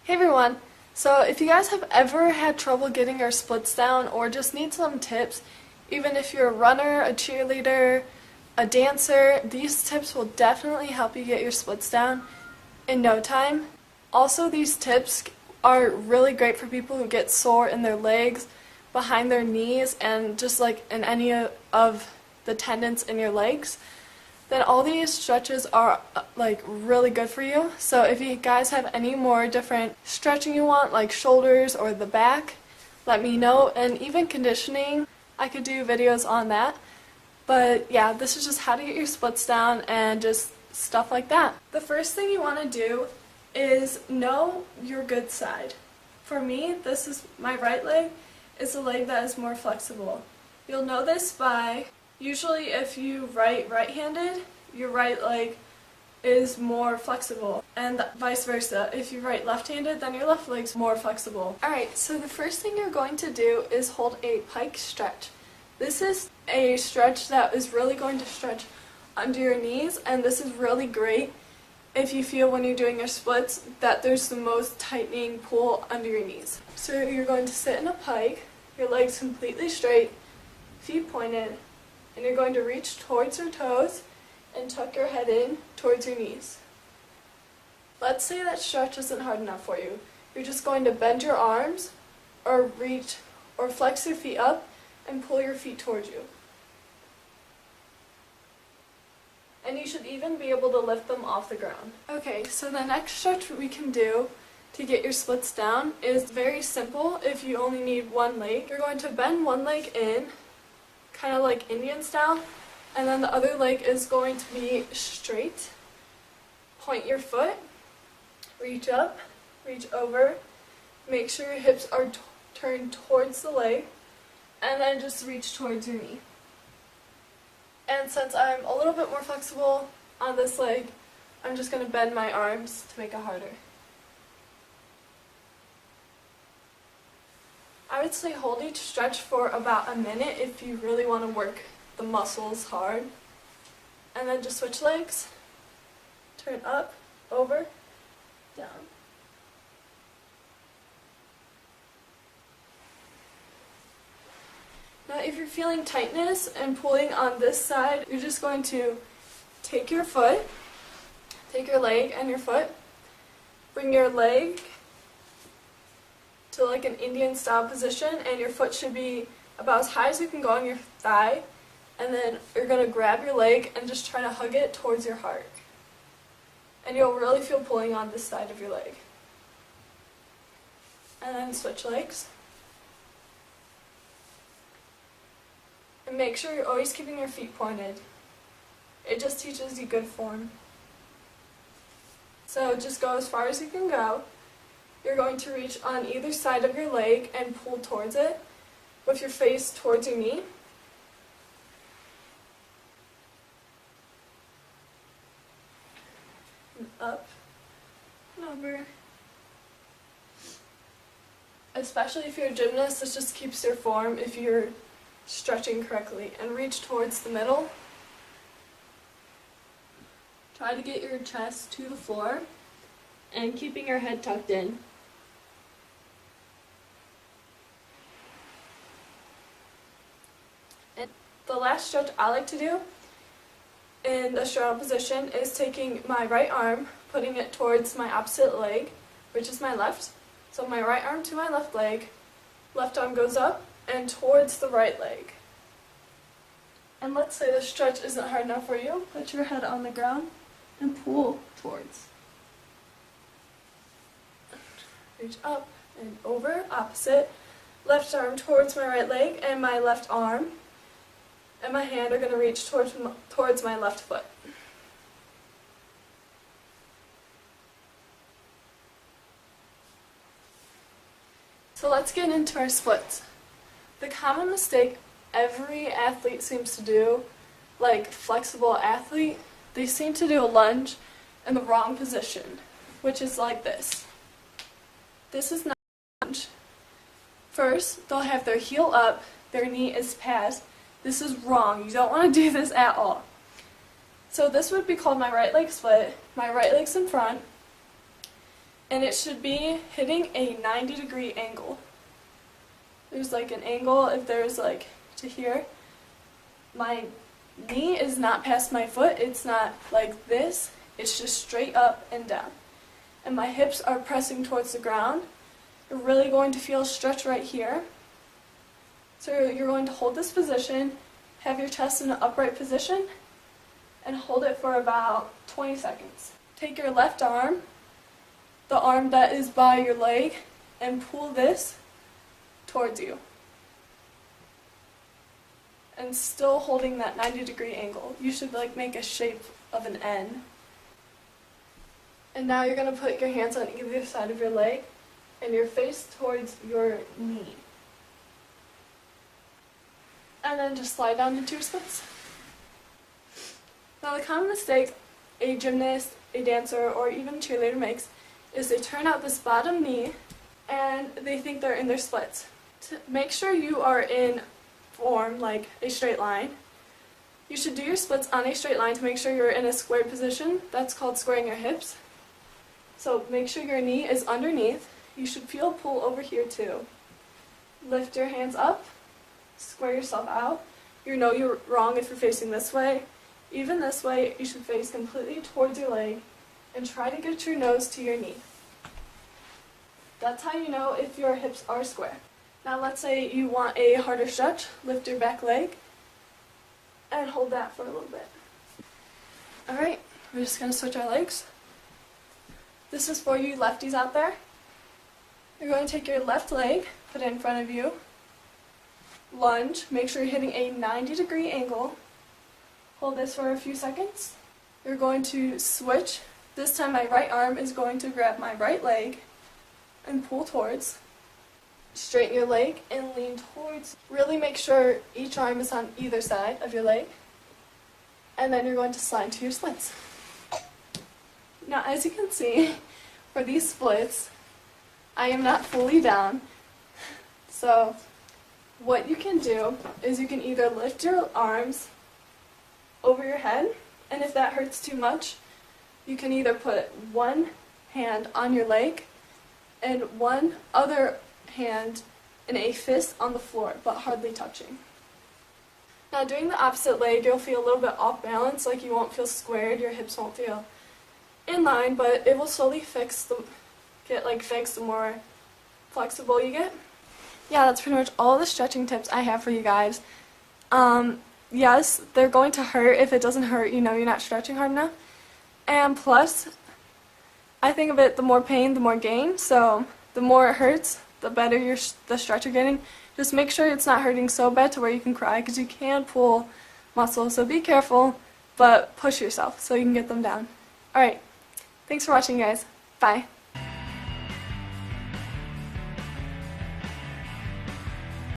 Hey everyone! So if you guys have ever had trouble getting your splits down or just need some tips, even if you're a runner, a cheerleader, a dancer, these tips will definitely help you get your splits down in no time. Also, these tips are really great for people who get sore in their legs, behind their knees, and just like in any of the tendons in your legs. Then all these stretches are like really good for you. So if you guys have any more different stretching you want, like shoulders or the back, let me know. And even conditioning, I could do videos on that. But yeah, this is just how to get your splits down and just stuff like that. The first thing you want to do is know your good side. For me, this is my right leg is the leg that is more flexible. You'll know this by usually if you right-handed, your right leg is more flexible, and vice versa. If you write left-handed, then your left leg's more flexible. Alright, so the first thing you're going to do is hold a pike stretch. This is a stretch that is really going to stretch under your knees, and this is really great if you feel when you're doing your splits that there's the most tightening pull under your knees. So you're going to sit in a pike, your legs completely straight, feet pointed, and you're going to reach towards your toes and tuck your head in towards your knees. Let's say that stretch isn't hard enough for you. You're just going to bend your arms or reach or flex your feet up and pull your feet towards you. And you should even be able to lift them off the ground. Okay, so the next stretch we can do to get your splits down is very simple if you only need one leg. You're going to bend one leg in, kind of like Indian style, and then the other leg is going to be straight. Point your foot, reach up, reach over, make sure your hips are turned towards the leg, and then just reach towards your knee. And since I'm a little bit more flexible on this leg, I'm just going to bend my arms to make it harder. I would say hold each stretch for about a minute if you really want to work the muscles hard. And then just switch legs. Turn up, over, down. Now if you're feeling tightness and pulling on this side, you're just going to take your leg and your foot, bring your leg to like an Indian style position, and your foot should be about as high as you can go on your thigh, and then you're going to grab your leg and just try to hug it towards your heart. And you'll really feel pulling on this side of your leg. And then switch legs. And make sure you're always keeping your feet pointed. It just teaches you good form. So just go as far as you can go. You're going to reach on either side of your leg and pull towards it with your face towards your knee. And up and over. Especially if you're a gymnast, this just keeps your form if you're stretching correctly. And reach towards the middle. Try to get your chest to the floor and keeping your head tucked in. And the last stretch I like to do in the straddle position is taking my right arm, putting it towards my opposite leg, which is my left. So my right arm to my left leg, left arm goes up and towards the right leg. And let's say the stretch isn't hard enough for you, put your head on the ground and pull towards. Reach up and over, opposite. Left arm towards my right leg and my left arm. And my hand are going to reach towards my left foot. So let's get into our splits. The common mistake every athlete seems to do, like flexible athlete, they seem to do a lunge in the wrong position, which is like this. This is not a lunge. First, they'll have their heel up, their knee is past. This is wrong. You don't want to do this at all. So this would be called my right leg split. My right leg's in front, and it should be hitting a 90-degree angle. There's like an angle if there's like to here. My knee is not past my foot, it's not like this, it's just straight up and down. And my hips are pressing towards the ground. You're really going to feel a stretch right here. So you're going to hold this position, have your chest in an upright position, and hold it for about 20 seconds. Take your left arm, the arm that is by your leg, and pull this towards you. And still holding that 90-degree angle. You should like make a shape of an N. And now you're going to put your hands on either side of your leg and your face towards your knee. And then just slide down into your splits. Now the common mistake a gymnast, a dancer, or even a cheerleader makes is they turn out this bottom knee and they think they're in their splits. To make sure you are in form, like a straight line, you should do your splits on a straight line to make sure you're in a square position. That's called squaring your hips. So make sure your knee is underneath. You should feel a pull over here too. Lift your hands up, square yourself out. You know you're wrong if you're facing this way. Even this way, you should face completely towards your leg and try to get your nose to your knee. That's how you know if your hips are square. Now let's say you want a harder stretch. Lift your back leg and hold that for a little bit. Alright, we're just going to switch our legs. This is for you lefties out there. You're going to take your left leg, put it in front of you, lunge, make sure you're hitting a 90-degree angle. Hold this for a few seconds. You're going to switch. This time my right arm is going to grab my right leg and pull towards. Straighten your leg and lean towards. Really make sure each arm is on either side of your leg. And then you're going to slide to your splits. Now as you can see, for these splits, I am not fully down. So what you can do is you can either lift your arms over your head, and if that hurts too much, you can either put one hand on your leg and one other hand in a fist on the floor, but hardly touching. Now doing the opposite leg, you'll feel a little bit off balance, like you won't feel squared, your hips won't feel in line, but it will slowly get fixed the more flexible you get. Yeah, that's pretty much all the stretching tips I have for you guys. Yes, they're going to hurt. If it doesn't hurt, you know you're not stretching hard enough. And plus, I think of it, the more pain, the more gain. So the more it hurts, the better the stretch you're getting. Just make sure it's not hurting so bad to where you can cry, because you can pull muscles. So be careful, but push yourself so you can get them down. Alright, thanks for watching, guys. Bye.